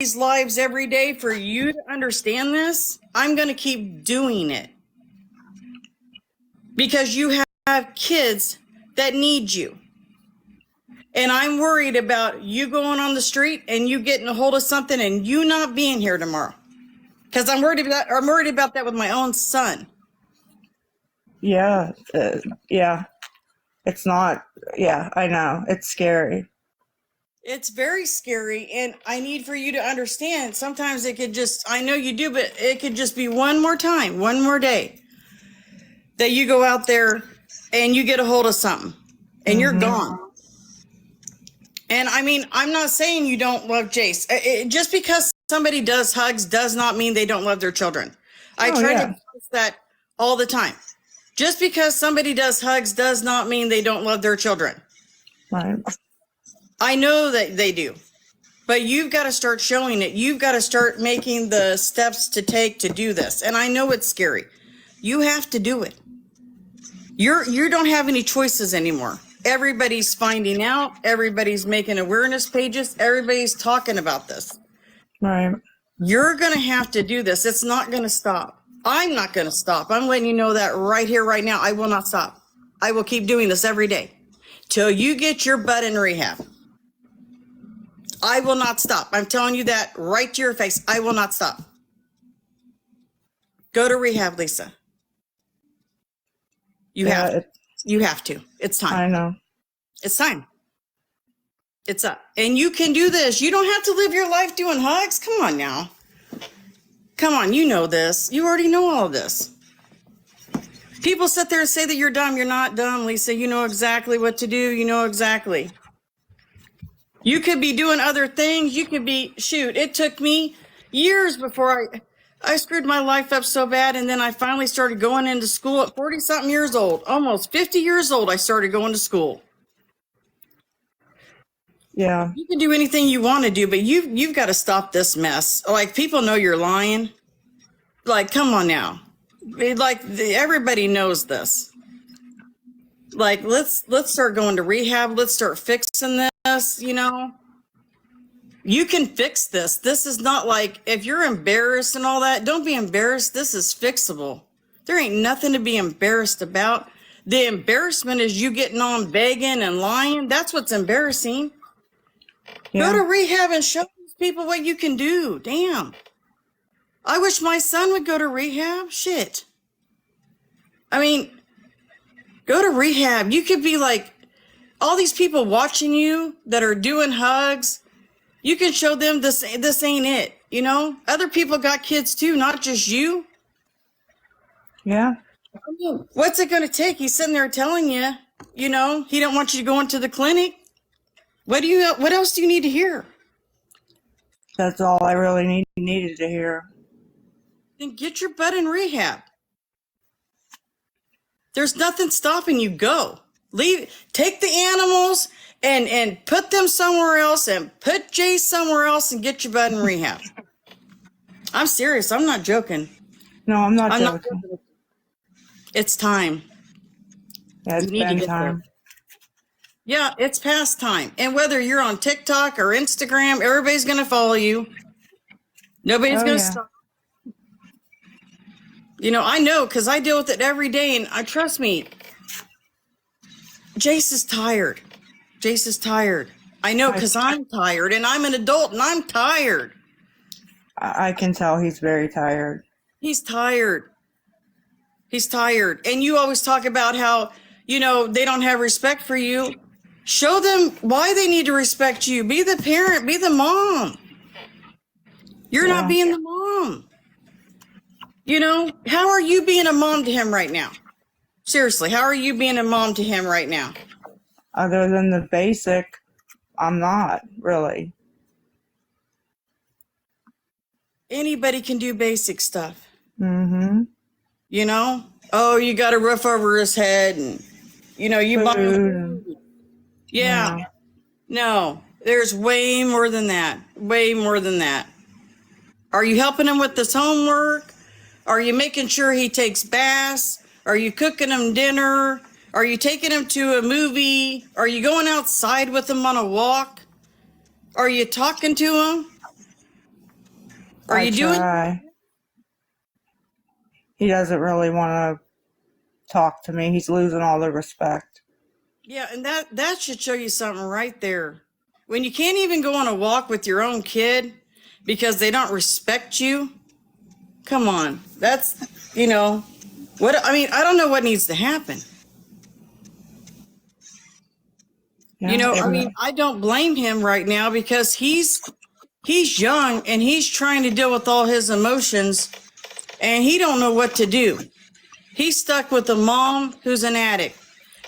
somebody's lives every day for you to understand this, I'm going to keep doing it. Because you have kids that need you. And I'm worried about you going on the street and you getting a hold of something and you not being here tomorrow. Because I'm worried about that with my own son. Yeah. Yeah. It's not. Yeah, I know. It's scary. It's very scary, and I need for you to understand. Sometimes it could just, I know you do, but it could just be one more time, one more day that you go out there and you get a hold of something and you're gone. And I mean, I'm not saying you don't love Jace. Just because somebody does hugs does not mean they don't love their children. I try to post that all the time. Just because somebody does hugs does not mean they don't love their children. Right. I know that they do, but you've got to start showing it. You've got to start making the steps to take to do this. And I know it's scary. You have to do it. You don't have any choices anymore. Everybody's finding out. Everybody's making awareness pages. Everybody's talking about this. Right. You're going to have to do this. It's not going to stop. I'm not going to stop. I'm letting you know that right here, right now. I will not stop. I will keep doing this every day till you get your butt in rehab. I will not stop. I'm telling you that right to your face. I will not stop. Go to rehab, Lisa. You have to. It's time. I know. It's time. It's up. And you can do this. You don't have to live your life doing hugs. Come on now. Come on. You know this. You already know all of this. People sit there and say that you're dumb. You're not dumb, Lisa. You know exactly what to do. You know exactly. You could be doing other things. You could be, shoot, it took me years before I screwed my life up so bad. And then I finally started going into school at 40 something years old, almost 50 years old. I started going to school. Yeah. You can do anything you want to do, but you've got to stop this mess. Like, people know you're lying. Like, come on now. Like, everybody knows this. Like, let's start going to rehab. Let's start fixing this, you know. You can fix this. This is not like, if you're embarrassed and all that, don't be embarrassed. This is fixable. There ain't nothing to be embarrassed about. The embarrassment is you getting on begging and lying. That's what's embarrassing. Yeah. Go to rehab and show these people what you can do. Damn. I wish my son would go to rehab. Shit. I mean, go to rehab. You could be like, all these people watching you that are doing hugs, you can show them this ain't it, you know? Other people got kids too, not just you. Yeah. What's it going to take? He's sitting there telling you, you know, he don't want you to go into the clinic. What else do you need to hear? That's all I really needed to hear. Then get your butt in rehab. There's nothing stopping you. Go. Take the animals and put them somewhere else and put Jay somewhere else and get your butt in rehab. I'm serious. I'm not joking. No, I'm not joking. It's time. Yeah, it's been time. Yeah, it's past time. And whether you're on TikTok or Instagram, everybody's going to follow you. Nobody's going to stop. You know, I know, because I deal with it every day, and trust me, Jace is tired. Jace is tired. I know, because I'm tired, and I'm an adult, and I'm tired. I can tell he's very tired. He's tired. He's tired. And you always talk about how, you know, they don't have respect for you. Show them why they need to respect you. Be the parent. Be the mom. You're not being the mom. You know, how are you being a mom to him right now? Seriously, how are you being a mom to him right now? Other than the basic, I'm not really. Anybody can do basic stuff. Mm-hmm. You know? Oh, you got a roof over his head and, you know, you buy food. Yeah. No, there's way more than that. Way more than that. Are you helping him with this homework? Are you making sure he takes baths? Are you cooking him dinner? Are you taking him to a movie? Are you going outside with him on a walk? Are you talking to him? Are you doing? Try. He doesn't really want to talk to me. He's losing all the respect. Yeah, and that should show you something right there. When you can't even go on a walk with your own kid because they don't respect you, come on. That's, I don't know what needs to happen. Yeah, I don't blame him right now because he's young and he's trying to deal with all his emotions and he don't know what to do. He's stuck with a mom who's an addict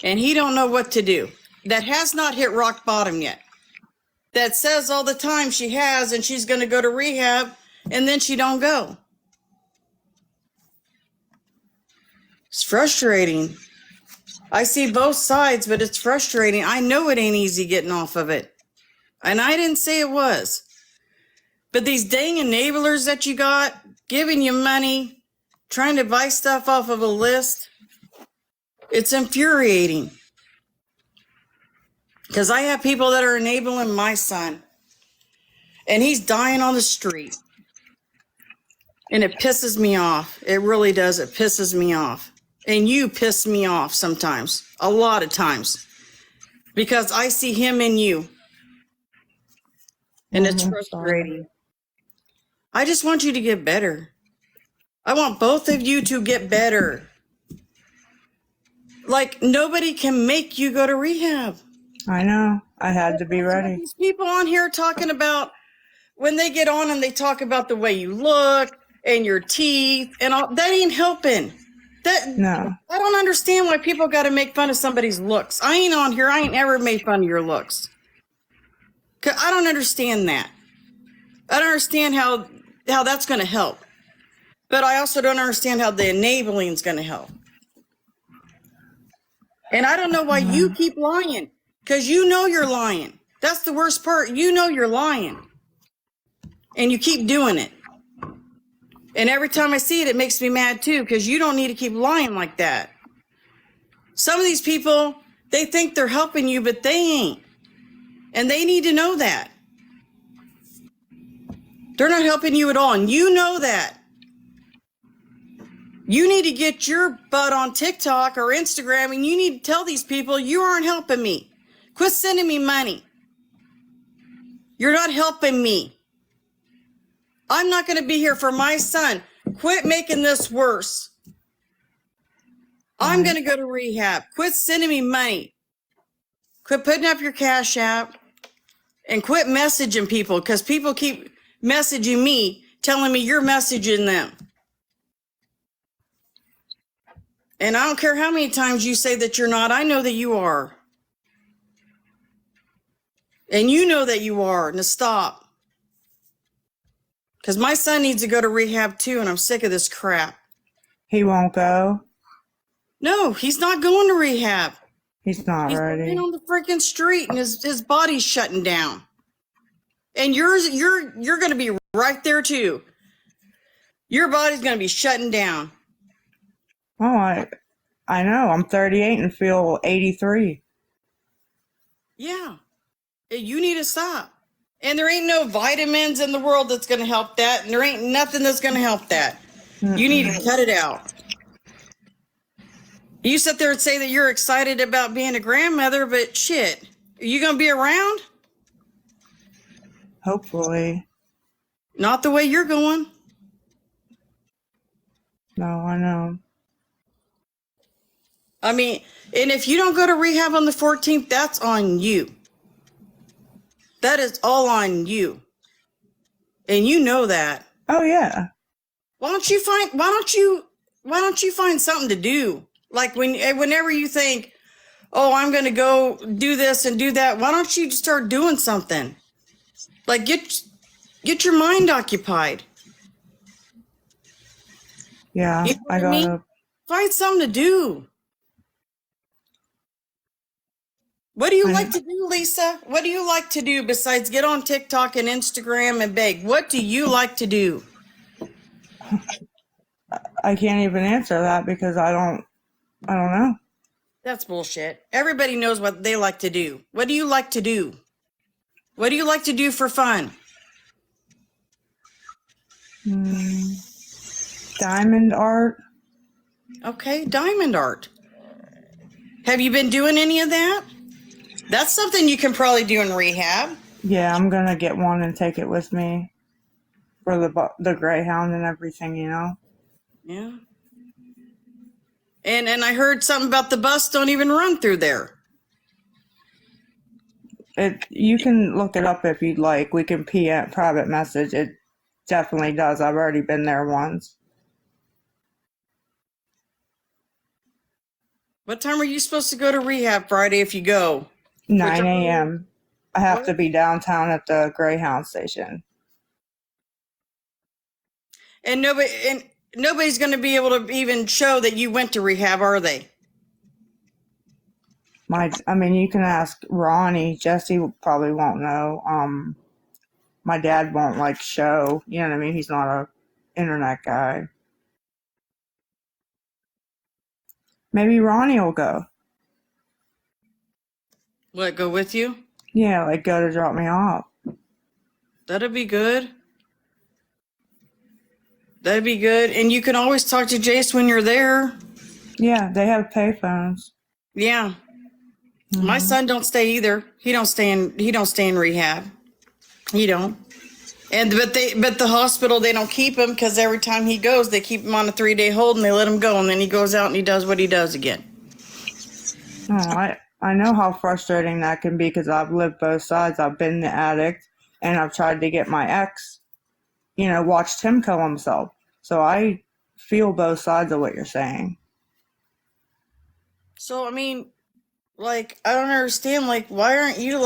and he don't know what to do. That has not hit rock bottom yet. That says all the time she has and she's going to go to rehab and then she don't go. It's frustrating. I see both sides, but it's frustrating. I know it ain't easy getting off of it. And I didn't say it was. But these dang enablers that you got, giving you money, trying to buy stuff off of a list, it's infuriating. Because I have people that are enabling my son. And he's dying on the street. And it pisses me off. It really does. It pisses me off. And you piss me off sometimes. A lot of times. Because I see him in you. And it's frustrating. I just want you to get better. I want both of you to get better. Like, nobody can make you go to rehab. I know. I had to be ready. These people on here talking about when they get on and they talk about the way you look and your teeth and all that ain't helping. No. I don't understand why people got to make fun of somebody's looks. I ain't on here. I ain't ever made fun of your looks. 'Cause I don't understand that. I don't understand how that's going to help. But I also don't understand how the enabling is going to help. And I don't know why you keep lying. Because you know you're lying. That's the worst part. You know you're lying. And you keep doing it. And every time I see it, it makes me mad too. Because you don't need to keep lying like that. Some of these people, they think they're helping you, but they ain't. And they need to know that. They're not helping you at all. And you know that. You need to get your butt on TikTok or Instagram and you need to tell these people you aren't helping me. Quit sending me money. You're not helping me. I'm not going to be here for my son. Quit making this worse. I'm going to go to rehab. Quit sending me money. Quit putting up your Cash App and quit messaging people because people keep messaging me telling me you're messaging them. And I don't care how many times you say that you're not. I know that you are. And you know that you are. Now stop. Because my son needs to go to rehab too, and I'm sick of this crap. He won't go? No, he's not going to rehab. He's not ready. He's on the freaking street, and his body's shutting down. And you're going to be right there too. Your body's going to be shutting down. Oh, I know. I'm 38 and feel 83. Yeah. You need to stop. And there ain't no vitamins in the world that's going to help that. And there ain't nothing that's going to help that. You need to cut it out. You sit there and say that you're excited about being a grandmother, but shit, are you going to be around? Hopefully. Not the way you're going. No, I know. I mean, and if you don't go to rehab on the 14th, that's on you. That is all on you. And you know that. Oh yeah. Why don't you find something to do? Like whenever you think, oh, I'm going to go do this and do that, why don't you just start doing something? Like get your mind occupied. Yeah, You know I gotta find something to do. What do you like to do, Lisa? What do you like to do besides get on TikTok and Instagram and beg? What do you like to do? I can't even answer that because I don't know. That's bullshit. Everybody knows what they like to do. What do you like to do? What do you like to do for fun? Diamond art. Okay, diamond art. Have you been doing any of that? That's something you can probably do in rehab. Yeah, I'm gonna get one and take it with me for the Greyhound and everything. Yeah. And I heard something about the bus don't even run through there. You can look it up if you'd like. We can PM private message. It definitely does. I've already been there once. What time are you supposed to go to rehab Friday if you go? 9 a.m. I have What? to be downtown at the Greyhound station. And nobody's going to be able to even show that you went to rehab, are they? You can ask Ronnie. Jesse probably won't know. My dad won't show. You know what I mean? He's not a internet guy. Maybe Ronnie will go. What, go with you? Yeah, go to drop me off. That'd be good. That'd be good. And you can always talk to Jace when you're there. Yeah, they have payphones. Yeah. Mm-hmm. My son don't stay either. He don't stay in rehab. He don't. But the hospital, they don't keep him because every time he goes, they keep him on a 3-day hold and they let him go, and then he goes out and he does what he does again. Oh, I know how frustrating that can be because I've lived both sides. I've been the addict and I've tried to get my ex, watched him kill himself. So I feel both sides of what you're saying. So, I don't understand, why aren't you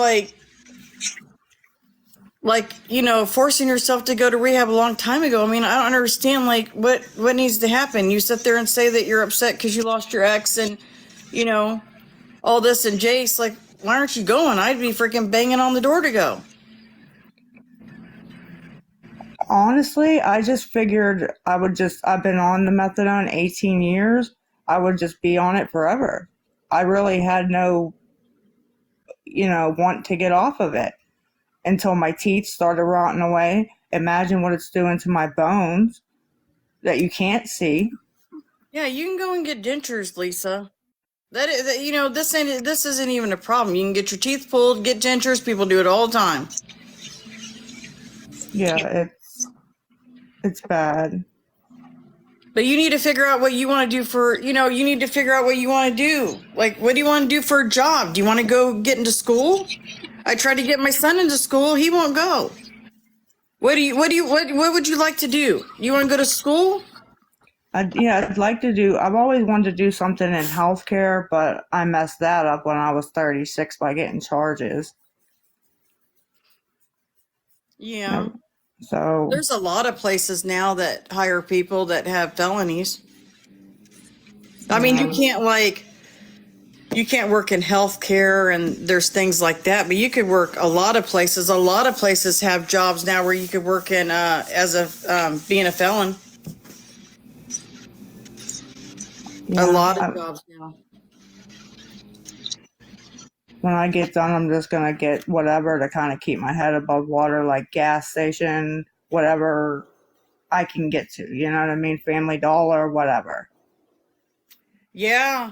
forcing yourself to go to rehab a long time ago? I don't understand, what needs to happen? You sit there and say that you're upset because you lost your ex and, all this, and Jace, why aren't you going? I'd be freaking banging on the door to go. Honestly, I just figured I've been on the methadone 18 years. I would just be on it forever. I really had no, want to get off of it until my teeth started rotting away. Imagine what it's doing to my bones that you can't see. Yeah, you can go and get dentures, Lisa. This isn't even a problem. You can get your teeth pulled, get dentures. People do it all the time. Yeah, it's bad. But you need to figure out what you want to do you need to figure out what you want to do. What do you want to do for a job? Do you want to go get into school? I tried to get my son into school. He won't go. What would you like to do? You want to go to school? I'd like to I've always wanted to do something in healthcare, but I messed that up when I was 36 by getting charges. Yeah. So there's a lot of places now that hire people that have felonies. You can't work in healthcare and there's things like that, but you could work a lot of places. A lot of places have jobs now where you could work in being a felon. Yeah, a lot of jobs now. When I get done, I'm just going to get whatever to kind of keep my head above water, like gas station, whatever I can get to. You know what I mean? Family Dollar, whatever. Yeah.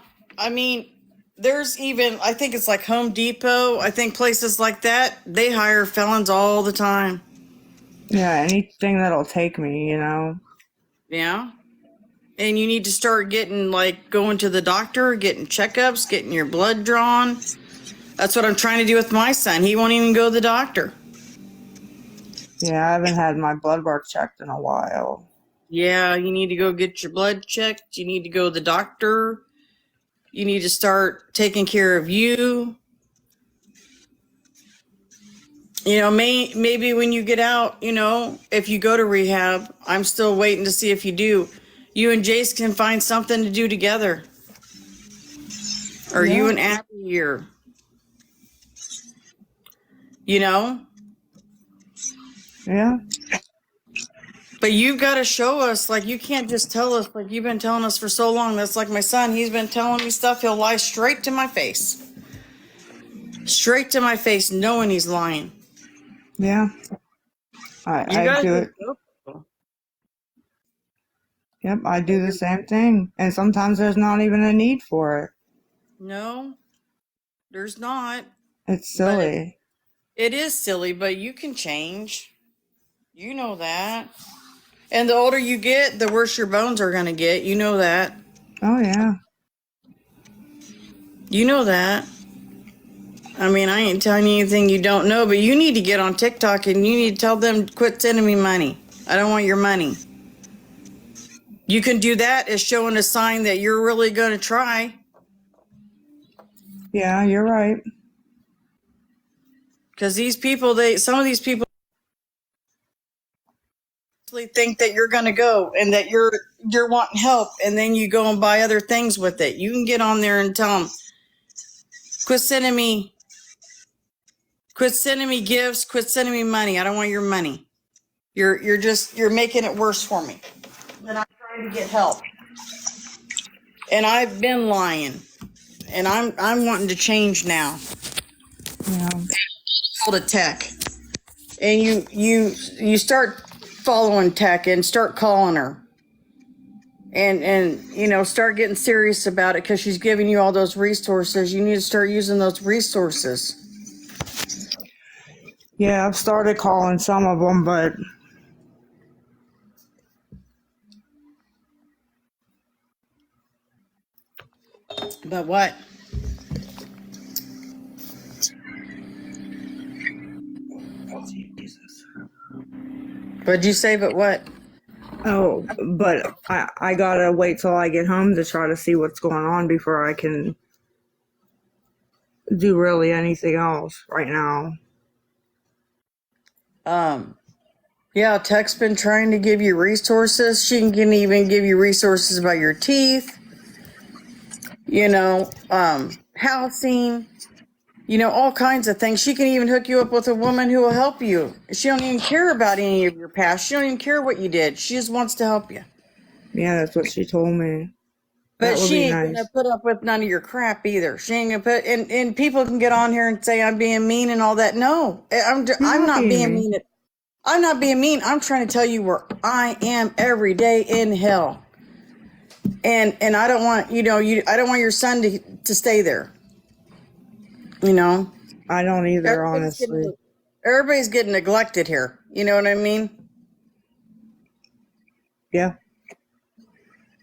There's even, I think it's like Home Depot. I think places like that, they hire felons all the time. Yeah, anything that'll take me, Yeah. And you need to start getting, going to the doctor, getting checkups, getting your blood drawn. That's what I'm trying to do with my son. He won't even go to the doctor. Yeah, I haven't had my blood work checked in a while. Yeah, you need to go get your blood checked. You need to go to the doctor. You need to start taking care of you. Maybe when you get out, if you go to rehab, I'm still waiting to see if you do. You and Jace can find something to do together. Or you and Abby, or, Yeah. But you've got to show us, you can't just tell us, you've been telling us for so long. That's like my son. He's been telling me stuff. He'll lie straight to my face. Straight to my face, knowing he's lying. Yeah. I do it. Yep, I do the same thing. And sometimes there's not even a need for it. No, there's not. It's But silly. it is silly, but you can change. You know that. And the older you get, the worse your bones are going to get. You know that. Oh, yeah. You know that. I mean, I ain't telling you anything you don't know, but you need to get on TikTok and you need to tell them, quit sending me money. I don't want your money. You can do that as showing a sign that you're really going to try. Yeah, you're right. Because these people, some of these people think that you're going to go and that you're wanting help, and then you go and buy other things with it. You can get on there and tell them, quit sending me gifts, quit sending me money. I don't want your money. You're making it worse for me. And I'm trying to get help. And I've been lying. And I'm wanting to change now. Yeah. To Tech. And you start following Tech and start calling her. And you know, start getting serious about it, because she's giving you all those resources. You need to start using those resources. Yeah, I've started calling some of them, but But what? What'd you say, but what? oh, but I gotta wait till I get home to try to see what's going on before I can do really anything else right now. Yeah, Tech's been trying to give you resources. She can even give you resources about your teeth, you know, housing, you know, all kinds of things. She can even hook you up with a woman who will help you. She don't even care about any of your past. She don't even care what you did. She just wants to help you. Yeah, that's what she told me. But That would she be ain't nice. gonna put up with none of your crap either. She ain't gonna put, and people can get on here and say I'm being mean and all that. No, I'm not being mean. I'm not being mean. I'm trying to tell you where I am every day in hell. And I don't want, you know, I don't want your son to stay there. You know? I don't either, honestly. Everybody's getting neglected here. You know what I mean? Yeah.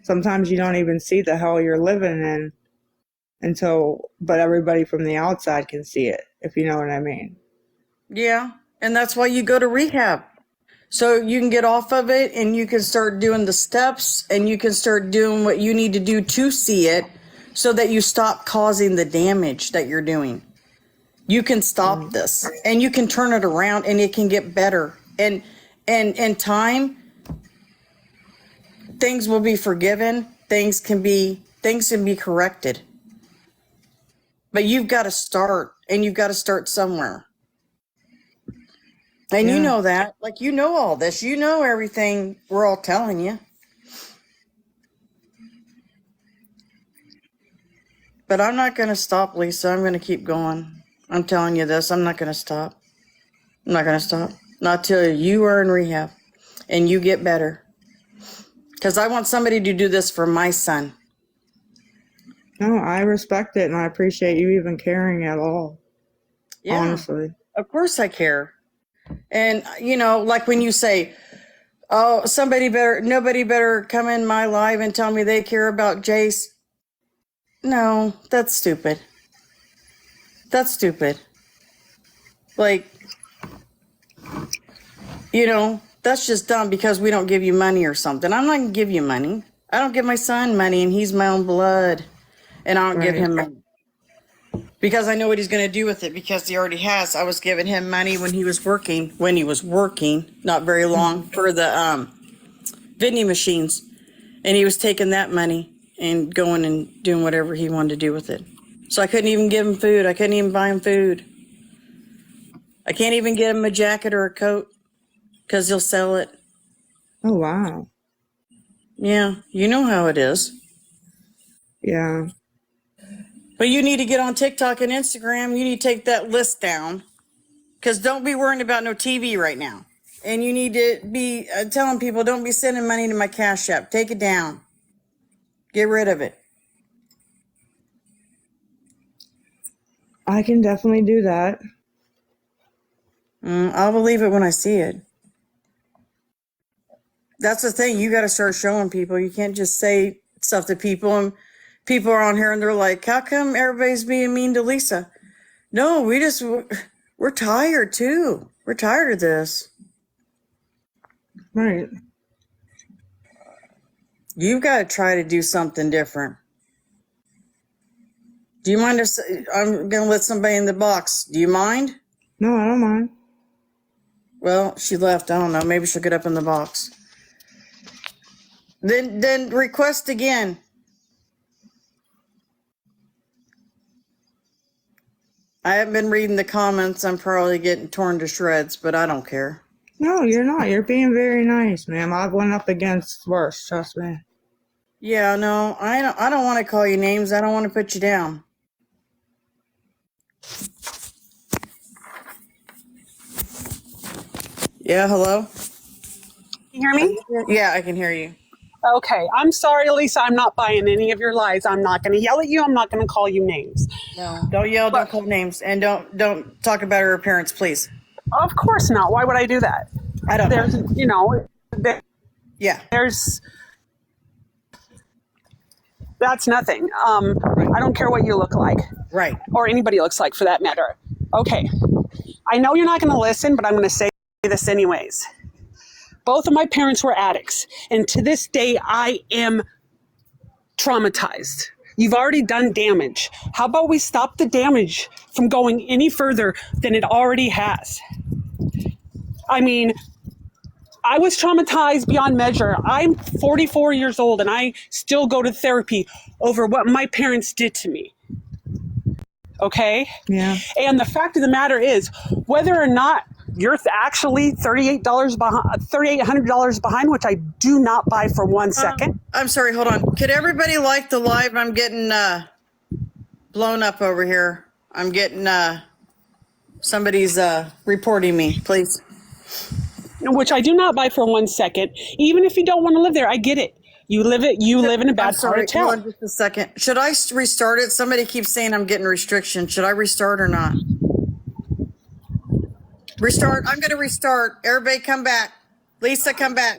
Sometimes you don't even see the hell you're living in but everybody from the outside can see it, if you know what I mean. Yeah. And that's why you go to rehab. So you can get off of it and you can start doing the steps and you can start doing what you need to do to see it, so that you stop causing the damage that you're doing. You can stop this and you can turn it around and it can get better. And in time, things will be forgiven. Things can be corrected. But you've got to start, and you've got to start somewhere. And Yeah. you know that, like, you know all this, you know everything we're all telling you. But I'm not going to stop, Lisa. I'm going to keep going. I'm telling you this. I'm not going to stop. I'm not going to stop. Not till you are in rehab and you get better. Because I want somebody to do this for my son. No, I respect it and I appreciate you even caring at all. Yeah. Honestly. Of course I care. And, you know, like when you say, oh, nobody better come in my life and tell me they care about Jace. No, that's stupid. That's stupid. Like, you know, that's just dumb because we don't give you money or something. I'm not going to give you money. I don't give my son money, and he's my own blood. And I don't give him money. Because I know what he's going to do with it, because he already has. I was giving him money when he was working, not very long, for the vending machines. And he was taking that money and going and doing whatever he wanted to do with it. So I couldn't even give him food. I couldn't even buy him food. I can't even get him a jacket or a coat because he'll sell it. Oh, wow. Yeah, you know how it is. Yeah. But you need to get on TikTok and Instagram. You need to take that list down. Because don't be worrying about no TV right now. And you need to be telling people, don't be sending money to my Cash App. Take it down. Get rid of it. I can definitely do that. I'll believe it when I see it. That's the thing. You got to start showing people. You can't just say stuff to people, and people are on here and they're like, how come everybody's being mean to Lisa? No, we're tired too. We're tired of this. Right. You've got to try to do something different. Do you mind if I'm going to let somebody in the box? Do you mind? No, I don't mind. Well, she left. I don't know. Maybe she'll get up in the box. Then request again. I haven't been reading the comments. I'm probably getting torn to shreds, but I don't care. No, you're not. You're being very nice, ma'am. I've went up against worse, trust me. Yeah, no, I don't want to call you names. I don't want to put you down. Yeah, hello? You hear me? Yeah, I can hear you. Okay. I'm sorry, Lisa. I'm not buying any of your lies. I'm not going to yell at you. I'm not going to call you names. No, don't yell, don't call names, and don't talk about her appearance, please. Of course not. Why would I do that? I don't There's, know. Yeah. That's nothing. I don't care what you look like. Right. Or anybody looks like for that matter. Okay. I know you're not going to listen, but I'm going to say this anyways. Both of my parents were addicts, and to this day, I am traumatized. You've already done damage. How about we stop the damage from going any further than it already has? I mean, I was traumatized beyond measure. I'm 44 years old, and I still go to therapy over what my parents did to me. Okay? Yeah. And the fact of the matter is, whether or not you're actually $3,800 behind, which I do not buy for 1 second. I'm sorry, hold on. Could everybody like the live? I'm getting blown up over here. I'm getting somebody's reporting me, please. Which I do not buy for 1 second. Even if you don't want to live there, I get it. You live in a bad part of town. Hold on just a second. Should I restart it? Somebody keeps saying I'm getting restrictions. Should I restart or not? Restart. I'm going to restart. Everybody come back. Lisa, come back.